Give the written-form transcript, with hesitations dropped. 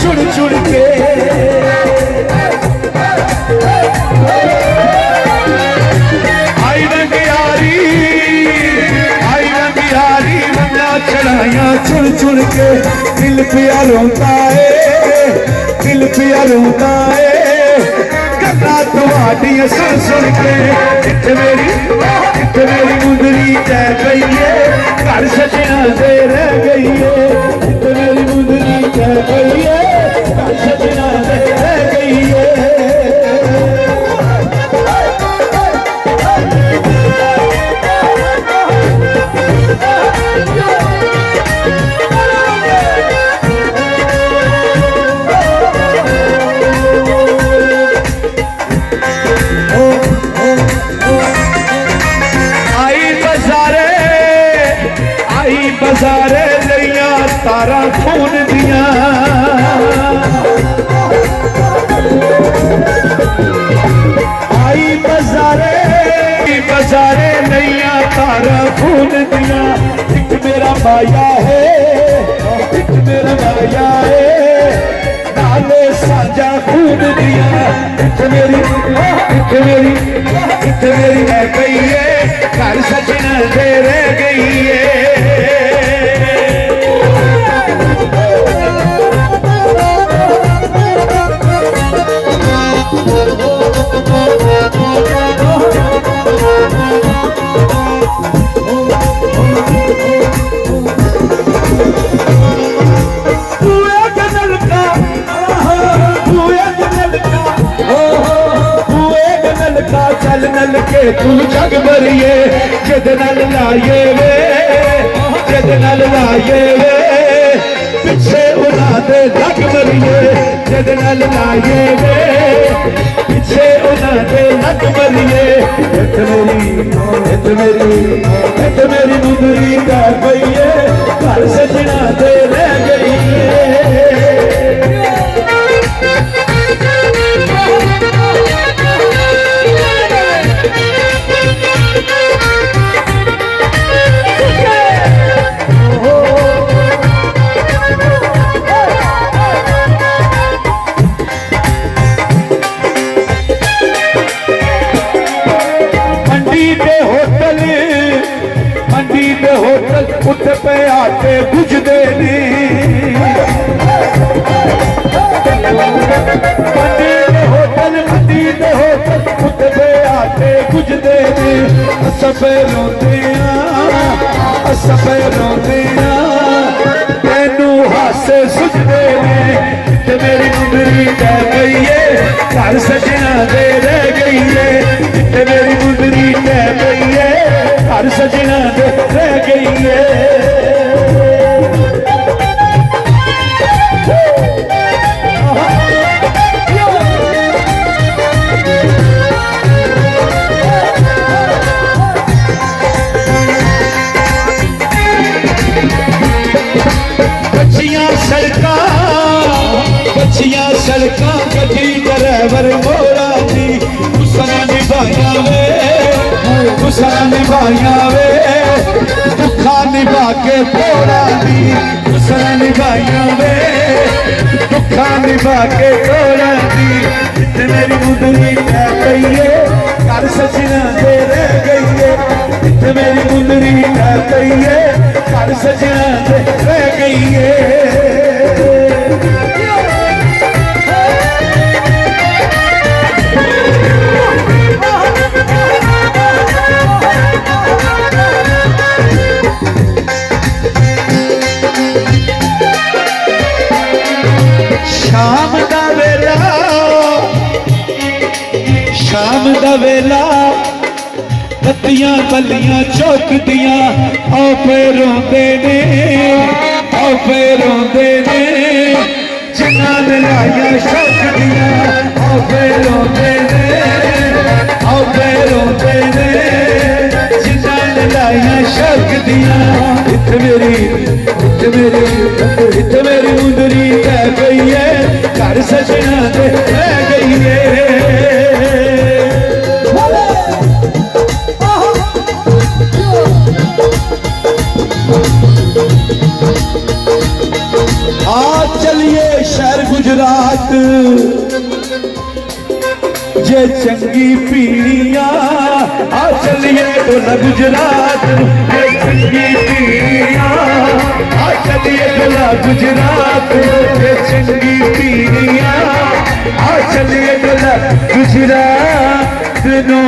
चुड़ चुड़ के। आई रंग यारी रंगा चढ़ाया चुड़ चुड़ के। दिल पिया रोता है, दिल पिया रोता है गल्लां तुहाडियां सुन सुन के। इत्थे मेरी मुंदरी तै गई है, घर सजना दे रह गई है। इत्थे मेरी मुंदरी तै गई है, घर सजना दे रह गई है। बजारे लिया तारा खून दिया। आई बजारे लिया तारा खून दिया। एक मेरा माया है, एक मेरा माया है नाले साझा खून दिया। एक मेरी रह गई है, घर सजना दे रह गई है। चल नल के तू जग भरिए, जिद नल लाए वे, जिद नल लाए वे पिछे उना दे लग भरिए। जिद नल लाए वे पिछे उना दे लग भरिए। इत मेरी मुंदरी दा पईए, घर सजना दे रह गई है। उठ पे आके बुझदे ने, मंडी दे होटल उठ पे आके बुझदे ने। असफे रोंदे तेनू हासे सुझदे ने। ते मेरी मुंदरी रह गई है, घर सजना दे रह गई है। ते मेरी मुंदरी रह गई है, घर सजना दे रह गई है। बच्चियां सड़का गड्डी ड्राइवर मोरा दी। गुस्सा निभाया वे, गुस्सा निभाया वे दुखा निभा के थोड़ा दी। गुस्सा निभाया वे दुखा निभा के थोड़ा दी। इतने मेरी मुंदरी रह गई है, घर सजना दे रह गई है। इतने मेरी मुंदरी रह गई है, घर सजना दे रह गई है। शाम दा वेला बत्तियां बल्लियां चौकदियां औ पे रोंदे ने, औ पे रोंदे ने जिन्ना ने लाइया शौकदियां औ पे रोंदे ने, औ पे रोंदे ने जिन्ना ने लाइया शौकदियां। इत मेरी मुंदरी रह गई है, घर सजना दे रह गई है। चलिए शहर गुजरात गुजरात जे चंगी पीड़िया आ चलिए डोला गुजरात जे चंगी पीड़िया आ चलिए डोला गुजरात जे चंगी पीड़िया आ चलिए डोला गुजरात नो